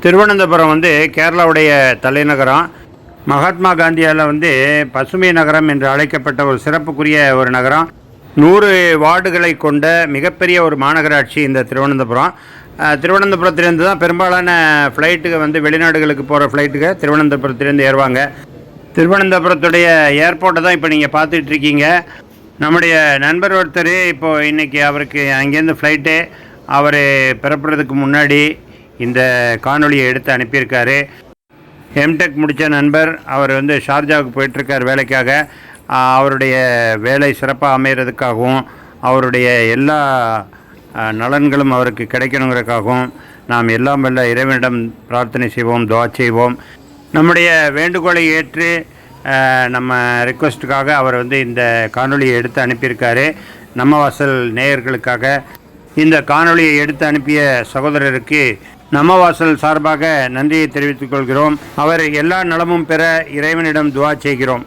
திருவனந்தபுரம் வந்து கேரளாவுடைய தலைநகரம். மகாத்மா காந்தியால் வந்து பசுமை நகரம் என்று அழைக்கப்பட்ட ஒரு சிறப்புக்குரிய ஒரு நகரம். 100 வார்டுகளை கொண்ட மிகப்பெரிய ஒரு மாநகராட்சி இந்த திருவனந்தபுரம். திருவனந்தபுரத்திலேருந்து தான் பெரும்பாலான ஃப்ளைட்டுக்கு வந்து வெளிநாடுகளுக்கு போகிற ஃப்ளைட்டுக்கு திருவனந்தபுரத்திலேருந்து ஏறுவாங்க. திருவனந்தபுரத்துடைய ஏர்போர்ட்டை தான் இப்போ நீங்கள் பார்த்துட்ருக்கீங்க. நம்முடைய நண்பர் ஒருத்தர் இப்போது இன்றைக்கி அவருக்கு அங்கேருந்து ஃப்ளைட்டு அவர் பிறப்புறதுக்கு முன்னாடி இந்த காணொலியை எடுத்து அனுப்பியிருக்காரு. எம்டெக் முடித்த நண்பர், அவர் வந்து ஷார்ஜாவுக்கு போயிட்டுருக்கார் வேலைக்காக. அவருடைய வேலை சிறப்பாக அமைகிறதுக்காகவும் அவருடைய எல்லா நலன்களும் அவருக்கு கிடைக்கணுங்கிறதுக்காகவும் நாம் எல்லாம் வல்ல இறைவனிடம் பிரார்த்தனை செய்வோம், துவா செய்வோம். நம்முடைய வேண்டுகோளை ஏற்று நம்ம ரிக்வெஸ்ட்டுக்காக அவர் வந்து இந்த காணொலியை எடுத்து அனுப்பியிருக்காரு. நம்ம வாசல் நேயர்களுக்காக இந்த காணொலியை எடுத்து அனுப்பிய சகோதரருக்கு நம்ம வாசல் சார்பாக நன்றியை தெரிவித்துக் கொள்கிறோம். அவர் எல்லா நலமும் பெற இறைவனிடம் துவா செய்கிறோம்.